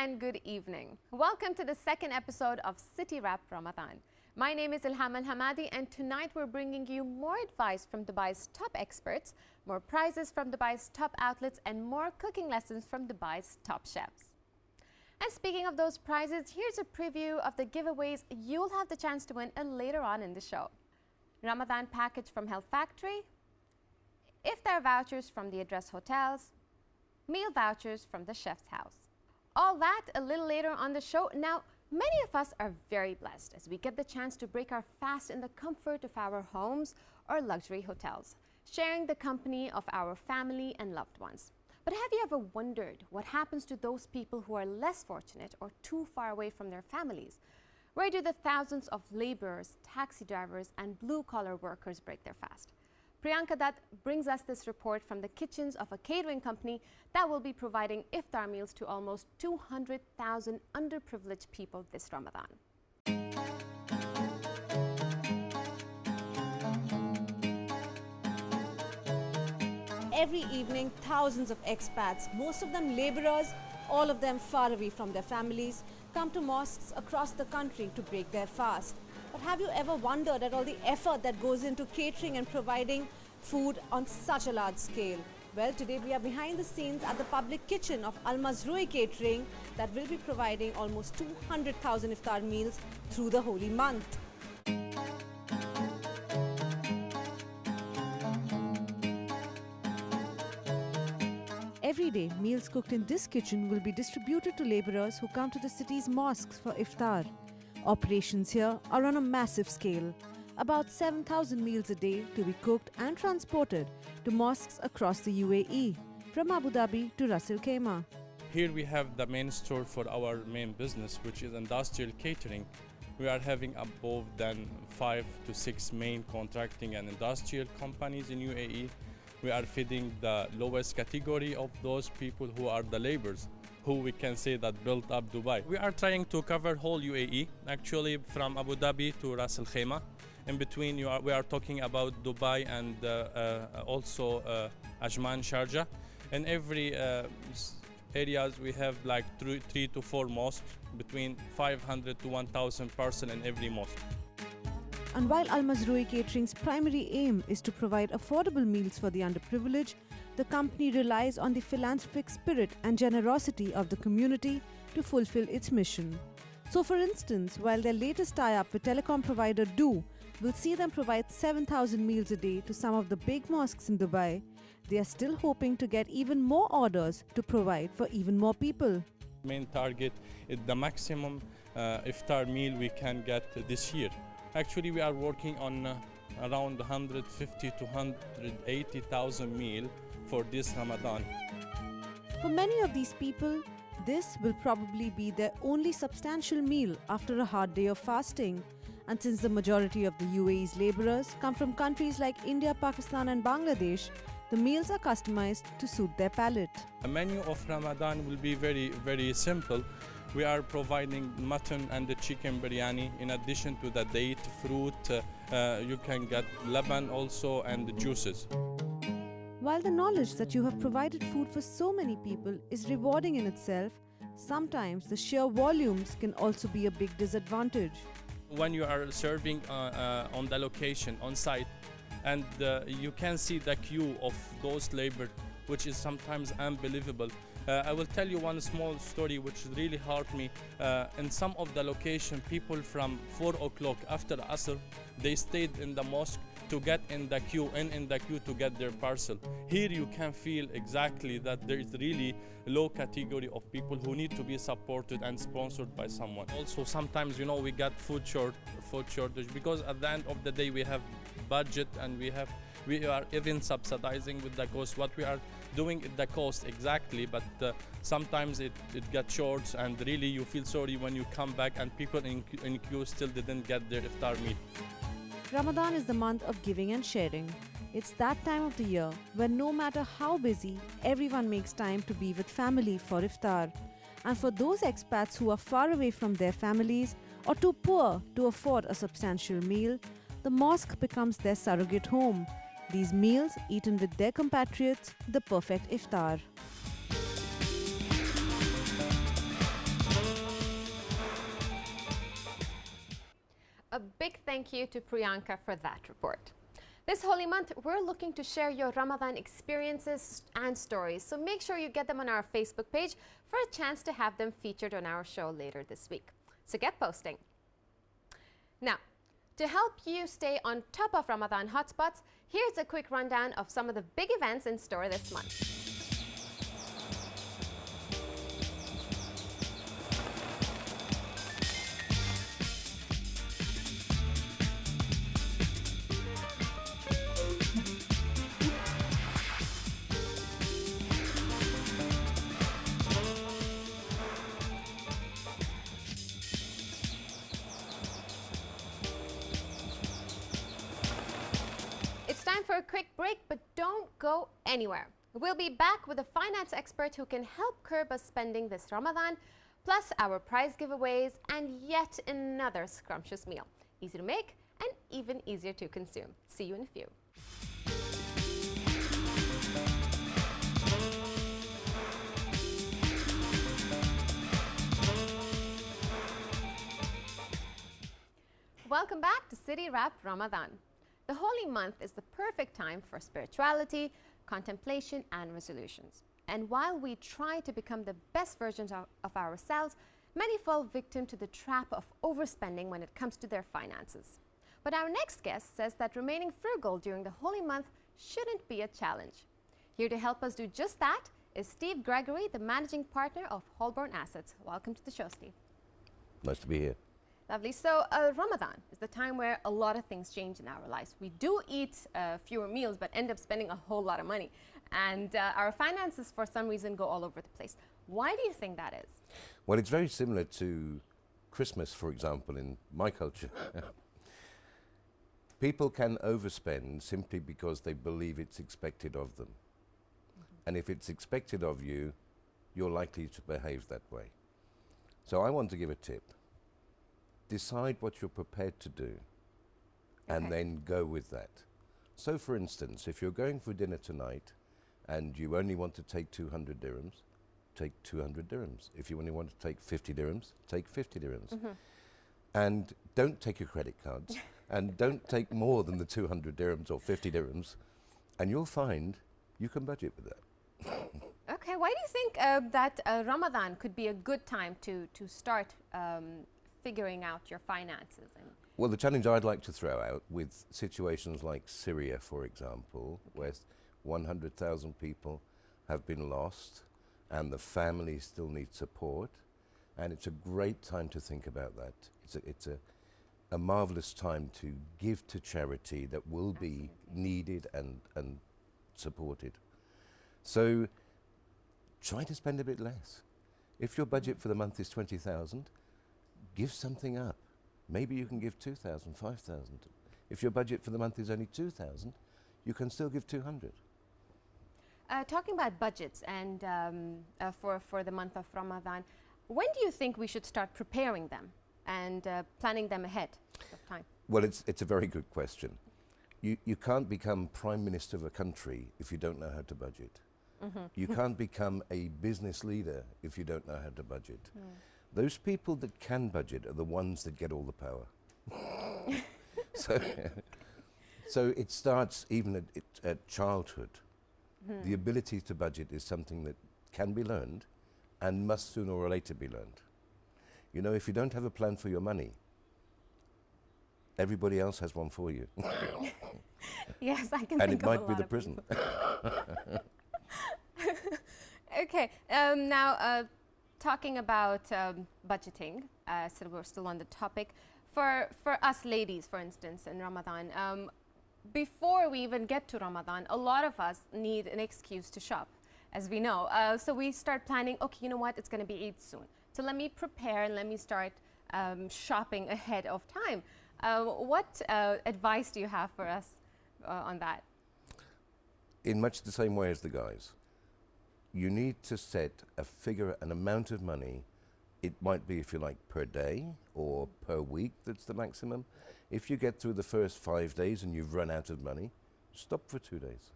and good evening. Welcome to the second episode of City Wrap Ramadan. My name is Ilham Al-Hamadi, and tonight we're bringing you more advice from Dubai's top experts, more prizes from Dubai's top outlets, and more cooking lessons from Dubai's top chefs. And speaking of those prizes, here's a preview of the giveaways you'll have the chance to win later on in the show. Ramadan package from Health Factory, iftar vouchers from the Address Hotels, meal vouchers from the Chef's House. All that a little later on the show. Now, many of us are very blessed as we get the chance to break our fast in the comfort of our homes or luxury hotels, sharing the company of our family and loved ones. But have you ever wondered what happens to those people who are less fortunate or too far away from their families? Where do the thousands of laborers, taxi drivers, and blue-collar workers break their fast? Priyanka Dutt brings us this report from the kitchens of a catering company that will be providing iftar meals to almost 200,000 underprivileged people this Ramadan. Every evening, thousands of expats, most of them laborers, all of them far away from their families, come to mosques across the country to break their fast. But have you ever wondered at all the effort that goes into catering and providing food on such a large scale? Well, today we are behind the scenes at the public kitchen of Al-Mazrui Catering that will be providing almost 200,000 iftar meals through the holy month. Every day, meals cooked in this kitchen will be distributed to laborers who come to the city's mosques for iftar. Operations here are on a massive scale. About 7,000 meals a day to be cooked and transported to mosques across the UAE, from Abu Dhabi to Ras Al Khaimah. Here we have the main store for our main business, which is industrial catering. We are having above than 5 to 6 main contracting and industrial companies in UAE. We are feeding the lowest category of those people who are the laborers, who we can say that built up Dubai. We are trying to cover whole UAE, actually from Abu Dhabi to Ras Al Khaimah. In between, we are talking about Dubai and also Ajman, Sharjah. In every areas, we have like 3 to 4 mosques, between 500 to 1,000 persons in every mosque. And while Al-Mazrui Catering's primary aim is to provide affordable meals for the underprivileged, the company relies on the philanthropic spirit and generosity of the community to fulfill its mission. So for instance, while their latest tie-up with telecom provider Do will see them provide 7,000 meals a day to some of the big mosques in Dubai, they are still hoping to get even more orders to provide for even more people. Main target is the maximum iftar meal we can get this year. Actually, we are working on around 150 to 180,000 meal for this Ramadan. For many of these people, this will probably be their only substantial meal after a hard day of fasting. And since the majority of the UAE's laborers come from countries like India, Pakistan and Bangladesh, the meals are customized to suit their palate. The menu of Ramadan will be very, very simple. We are providing mutton and the chicken biryani. In addition to the date, fruit, you can get laban also and the juices. While the knowledge that you have provided food for so many people is rewarding in itself, sometimes the sheer volumes can also be a big disadvantage. When you are serving on the location, on site, and you can see the queue of those labor, which is sometimes unbelievable. I will tell you one small story which really hurt me. In some of the location, people from 4 o'clock after Asr, they stayed in the mosque to get in the queue to get their parcel. Here you can feel exactly that there is really low category of people who need to be supported and sponsored by someone. Also, sometimes, you know, we get food shortage because at the end of the day we have budget and we are even subsidizing with the cost. What we are doing at the cost exactly, but sometimes it gets short, and really you feel sorry when you come back and people in queue still didn't get their iftar meal. Ramadan is the month of giving and sharing. It's that time of the year when no matter how busy, everyone makes time to be with family for iftar. And for those expats who are far away from their families or too poor to afford a substantial meal, the mosque becomes their surrogate home. These meals, eaten with their compatriots, the perfect iftar. big thank you to Priyanka for that report. This holy month, we're looking to share your Ramadan experiences and stories, so make sure you get them on our Facebook page for a chance to have them featured on our show later this week. So get posting. Now, to help you stay on top of Ramadan hotspots, here's a quick rundown of some of the big events in store this month. For a quick break, but don't go anywhere. We'll be back with a finance expert who can help curb us spending this Ramadan, plus our prize giveaways and yet another scrumptious meal. Easy to make and even easier to consume. See you in a few. Welcome back to City Wrap Ramadan. The holy month is the perfect time for spirituality, contemplation, and resolutions. And while we try to become the best versions of ourselves, many fall victim to the trap of overspending when it comes to their finances. But our next guest says that remaining frugal during the holy month shouldn't be a challenge. Here to help us do just that is Steve Gregory, the managing partner of Holborn Assets. Welcome to the show, Steve. Nice to be here. Lovely. So Ramadan is the time where a lot of things change in our lives. We do eat fewer meals, but end up spending a whole lot of money. And our finances, for some reason, go all over the place. Why do you think that is? Well, it's very similar to Christmas, for example, in my culture. People can overspend simply because they believe it's expected of them. And if it's expected of you, you're likely to behave that way. So I want to give a tip. Decide what you're prepared to do and then go with that. So for instance, if you're going for dinner tonight and you only want to take 200 dirhams, take 200 dirhams. If you only want to take 50 dirhams, take 50 dirhams. And don't take your credit cards and don't take more than the 200 dirhams or 50 dirhams, and you'll find you can budget with that. Okay, why do you think that Ramadan could be a good time to start figuring out your finances? Well, the challenge I'd like to throw out with situations like Syria, for example, where 100,000 people have been lost and the families still need support, and it's a great time to think about that. It's a marvelous time to give to charity that will be needed and supported. So try to spend a bit less. If your budget for the month is 20,000, give something up. Maybe you can give 2,000, 5,000. If your budget for the month is only 2,000, you can still give 200. Talking about budgets and for the month of Ramadan, when do you think we should start preparing them and planning them ahead of time? Well, it's a very good question. You can't become prime minister of a country if you don't know how to budget. You can't become a business leader if you don't know how to budget. Those people that can budget are the ones that get all the power. So it starts even at childhood. The ability to budget is something that can be learned and must sooner or later be learned. You know, if you don't have a plan for your money, everybody else has one for you. Yes, I can and think it of might a be lot the of prison. Okay, now talking about budgeting, so we're still on the topic. For us ladies, for instance, in Ramadan, before we even get to Ramadan, a lot of us need an excuse to shop, as we know. So we start planning, okay, you know what, it's going to be Eid soon. So let me prepare and let me start shopping ahead of time. What advice do you have for us on that? In much the same way as the guys. You need to set a figure, an amount of money. It might be, if you like, per day or per week, that's the maximum. If you get through the first 5 days and you've run out of money, stop for 2 days.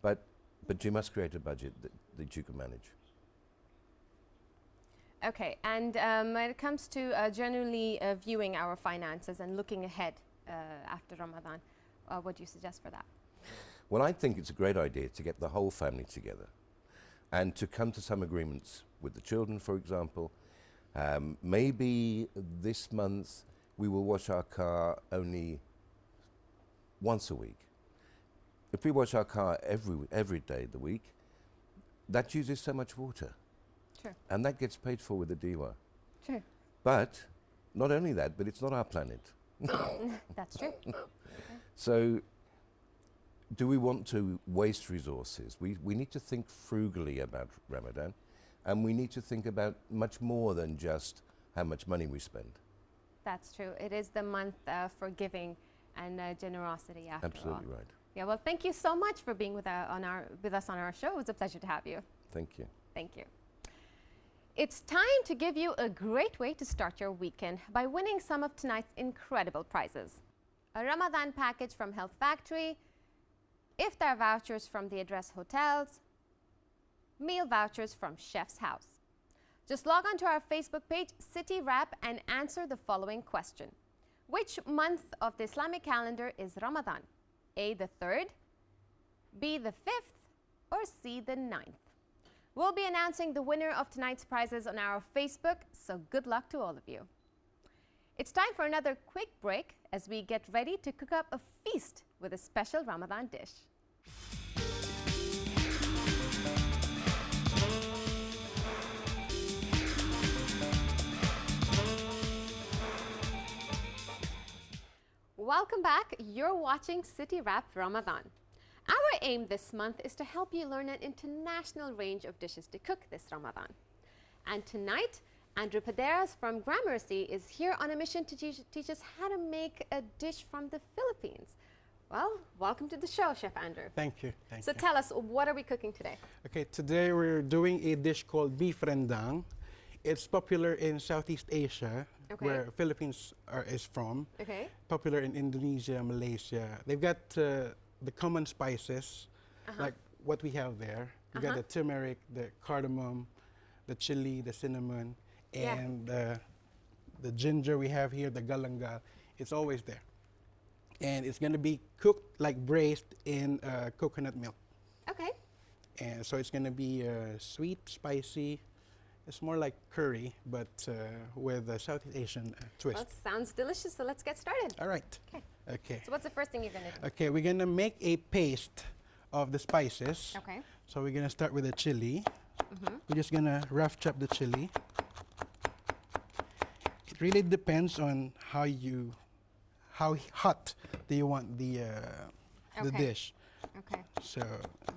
But you must create a budget that you can manage. Okay, and when it comes to generally viewing our finances and looking ahead after Ramadan, what do you suggest for that? Well, I think it's a great idea to get the whole family together and to come to some agreements with the children, for example. Maybe this month we will wash our car only once a week. If we wash our car every day of the week, that uses so much water. Sure. And that gets paid for with the diwa. Sure. But not only that, but it's not our planet. That's true. So do we want to waste resources? We need to think frugally about Ramadan, and we need to think about much more than just how much money we spend. That's true. It is the month for giving and generosity after all. Absolutely right. Yeah, well, thank you so much for being with us on our show. It was a pleasure to have you. Thank you. Thank you. It's time to give you a great way to start your weekend by winning some of tonight's incredible prizes. A Ramadan package from Health Factory, iftar vouchers from the Address Hotels, meal vouchers from Chef's House. Just log on to our Facebook page, City Wrap, and answer the following question. Which month of the Islamic calendar is Ramadan? A, the 3rd, B, the 5th, or C, the 9th? We'll be announcing the winner of tonight's prizes on our Facebook, so good luck to all of you. It's time for another quick break as we get ready to cook up a feast with a special Ramadan dish. Welcome back. You're watching City Wrap Ramadan. Our aim this month is to help you learn an international range of dishes to cook this Ramadan. And tonight, Andrew Paderas from Gramercy is here on a mission to teach us how to make a dish from the Philippines. Well, welcome to the show, Chef Andrew. Thank you. Thank So you. tell us, what are we cooking today? Okay, today we're doing a dish called beef rendang. It's popular in Southeast Asia, Okay. where Philippines is from. Okay. Popular in Indonesia, Malaysia. They've got the common spices, like what we have there. You got the turmeric, the cardamom, the chili, the cinnamon, Yeah. and the ginger we have here, the galangal. It's always there. And it's going to be cooked like braised in coconut milk. Okay. And so it's going to be sweet, spicy. It's more like curry, but with a Southeast Asian twist. Well, sounds delicious, so let's get started. All right. Okay. Okay. So what's the first thing you're going to do? Okay, we're going to make a paste of the spices. Okay. So we're going to start with the chili. We're just going to rough chop the chili. It really depends on how hot do you want the Okay. dish. Okay. So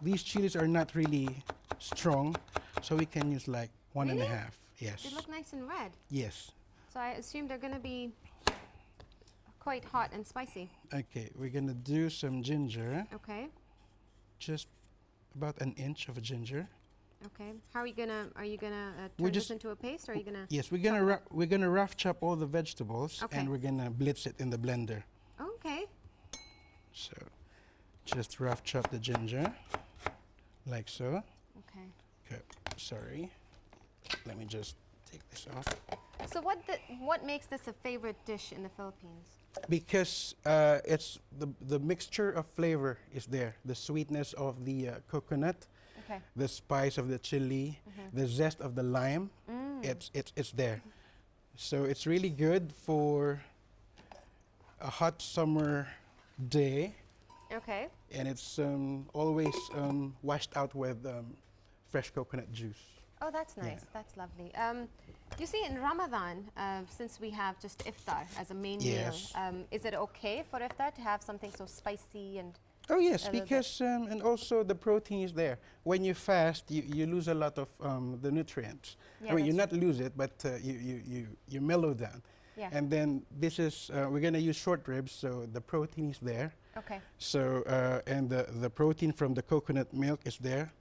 these chilies are not really strong, so we can use like 1.5. Really? Yes. They look nice and red. Yes. So I assume they're going to be quite hot and spicy. Okay, we're gonna do some ginger, Okay. just about an inch of ginger. Okay. How are you gonna We turn this just- into a paste, or are you gonna? Yes, we're gonna rough chop all the vegetables, Okay. and we're gonna blitz it in the blender. Okay. So, just rough chop the ginger, like so. Okay. Okay, sorry. Let me just take this off. So what makes this a favorite dish in the Philippines? Because it's the mixture of flavor is there. The sweetness of the coconut, Okay. the spice of the chili, the zest of the lime. It's there. So it's really good for a hot summer day, Okay. and it's always washed out with fresh coconut juice. Oh, that's nice. Yeah. That's lovely. You see, in Ramadan, since we have just iftar as a main Yes. meal, is it okay for iftar to have something so spicy and? Oh yes, A little bit. because and also the protein is there. When you fast, you lose a lot of the nutrients. Yeah, I mean, you that's not lose it, but you mellow down. Yeah. And then this is we're gonna use short ribs, so the protein is there. Okay. So and the protein from the coconut milk is there,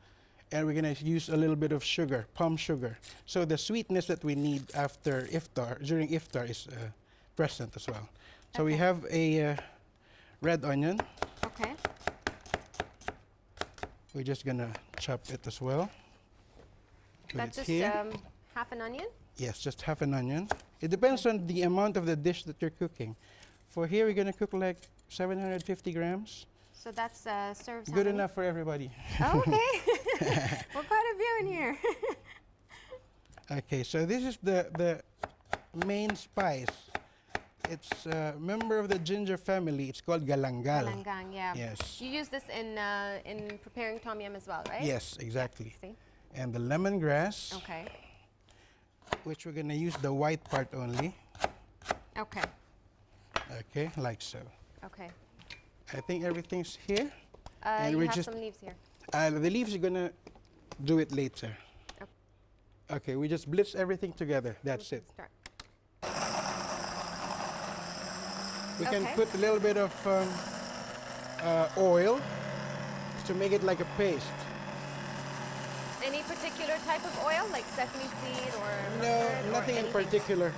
and we're gonna use a little bit of sugar, palm sugar. So the sweetness that we need after iftar, during iftar, is present as well. So we Okay. have a red onion. Okay. We're just gonna chop it as well. Put That's it just here. half an onion. Yes, just half an onion. It depends on the amount of the dish that you're cooking. For here, we're going to cook like 750 grams. So that's serves how Good many? enough for everybody. Oh, okay. We're quite a few in here. Okay, so this is the main spice. It's a member of the ginger family. It's called galangal. Galangang, yeah. Yes. You use this in preparing tom yum as well, right? Yes, exactly. See? And the lemongrass, Okay. which we're going to use the white part only. Okay. Okay, like so. Okay. I think everything's here. You we're have just some leaves here. The leaves are going to do it later. Okay, we just blitz everything together. That's it. Start. We can Okay. put a little bit of oil to make it like a paste. Any particular type of oil, like sesame seed or No, mustard or nothing in anything? particular.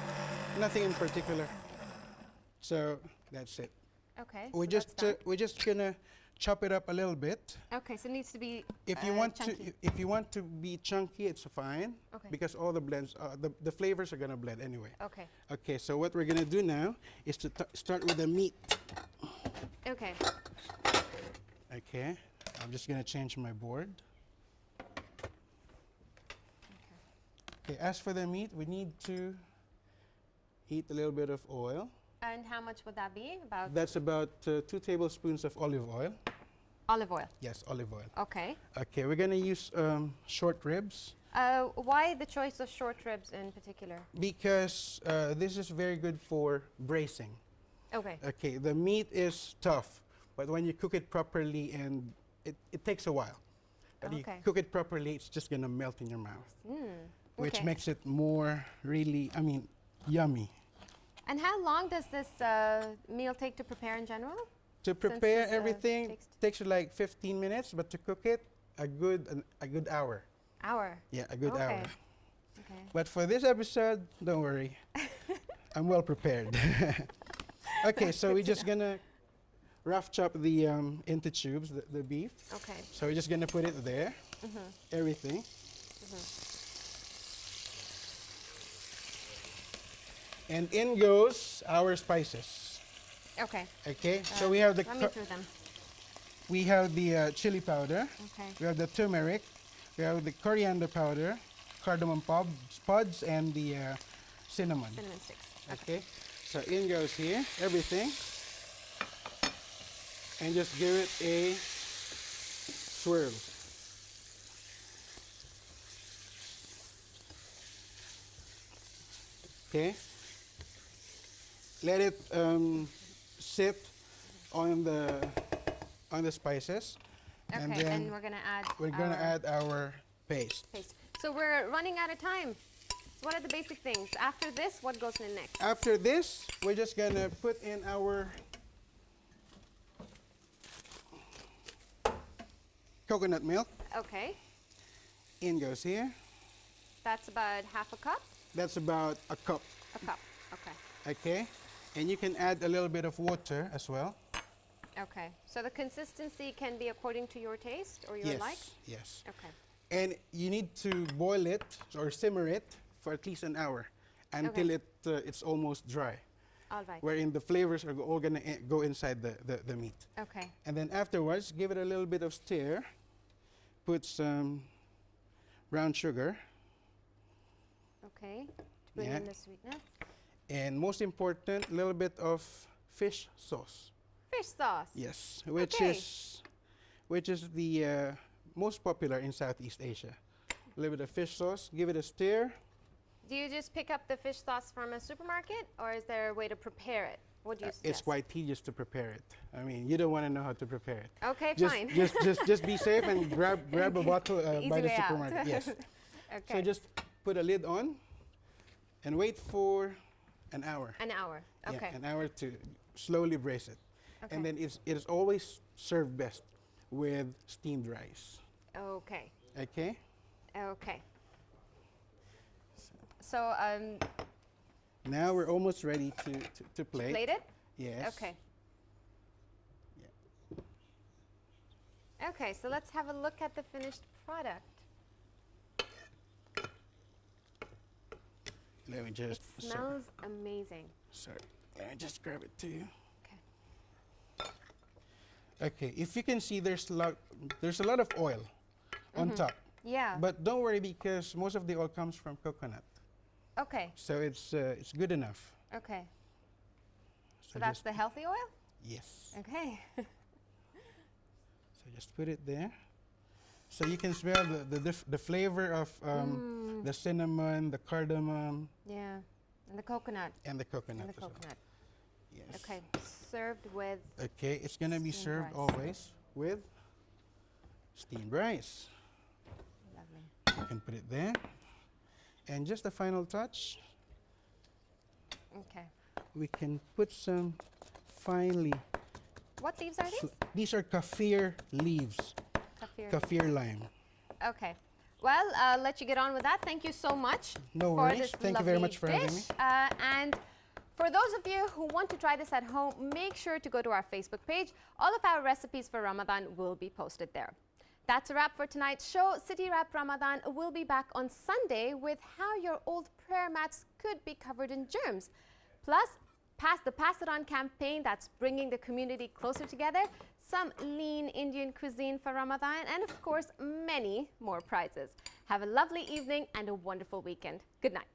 Nothing in particular. So that's it. Okay. We so just that's done. we're just gonna chop it up a little bit. Okay, so it needs to be If you want chunky. to, if you want to be chunky, it's fine. Okay. Because all the blends, the flavors are gonna blend anyway. Okay. Okay, so what we're gonna do now is to start with the meat. Okay. Okay, I'm just gonna change my board. Okay, as for the meat, we need to heat a little bit of oil. And how much would that be? About That's about 2 tablespoons of olive oil. olive oil. Yes, olive oil. Okay. Okay, we're gonna use short ribs Why the choice of short ribs in particular? because this is very good for bracing. Okay. Okay, the meat is tough, but when you cook it properly, and it takes a while, but you Okay. cook it properly, it's just gonna melt in your mouth, which okay. makes it more really, yummy. And how long does this meal take to prepare in general? To prepare this, everything takes you like 15 minutes, but to cook it, a good hour. Hour. Yeah, a good Okay. hour. Okay. But for this episode, don't worry. I'm well prepared. Okay, so we're just gonna rough chop the into tubes, the beef. Okay. So we're just gonna put it there, everything. And in goes our spices. Okay. Okay, so we have the Run me through them. we have the chili powder. Okay. We have the turmeric. We have the coriander powder, cardamom pods, and the cinnamon. Cinnamon sticks. Okay, so in goes here, everything. And just give it a swirl. Okay, let it sit on the spices. Okay, And and, then we're gonna add. we're gonna our add our paste. paste. So we're running out of time. What are the basic things? After this, what goes in next? After this, we're just gonna put in our coconut milk. Okay, In goes here. that's about half a cup. That's about a cup, A cup. Okay. okay? And you can add a little bit of water as well. Okay. So the consistency can be according to your taste or your Yes, like. yes. Okay. And you need to boil it or simmer it for at least an hour until it's almost dry, All right. wherein the flavors are all gonna go inside the meat. Okay. And then afterwards, give it a little bit of stir. Put some brown sugar. Okay. To bring Yeah. in the sweetness. And most important, a little bit of fish sauce. Fish sauce. Yes, which Okay. is the most popular in Southeast Asia. A little bit of fish sauce. Give it a stir. Do you just pick up the fish sauce from a supermarket, or is there a way to prepare it? What do you suggest? It's quite tedious to prepare it. I mean, you don't want to know how to prepare it. Okay, Just, fine. just be safe and grab a bottle Easy by the way out. supermarket. Yes. Okay. So just put a lid on and wait for an hour. An hour. Okay. Yeah, an hour to slowly braise it. Okay. And then it is always served best with steamed rice. Okay. Okay? Okay. So Now we're almost ready to plate. plate it? Yes. Okay. Okay, so let's have a look at the finished product. Let me just. It smells amazing. Sorry. Let me just grab it to you. Okay. Okay. If you can see, there's a lot of oil on top. Yeah. But don't worry because most of the oil comes from coconut. Okay. So it's good enough. Okay. So So that's just- the healthy oil? Yes. Okay. So just put it there. So you can smell the flavor of the cinnamon, the cardamom, Yeah. And the coconut. and the coconut. And the as well. coconut. Yes. Okay. Served with. Okay, it's gonna be Steamed served rice. always with steamed rice. Lovely. You can put it there. And just a final touch, Okay. we can put some finely. What leaves are these? These are kaffir leaves, Kaffir. kaffir lime. Okay. Well, I'll let you get on with that. Thank you so much No for worries. this Thank you very lovely much for having me. dish. And for those of you who want to try this at home, make sure to go to our Facebook page. All of our recipes for Ramadan will be posted there. That's a wrap for tonight's show. City Wrap Ramadan will be back on Sunday with how your old prayer mats could be covered in germs. Plus, the Pass It On campaign that's bringing the community closer together, some lean Indian cuisine for Ramadan, and of course, many more prizes. Have a lovely evening and a wonderful weekend. Good night.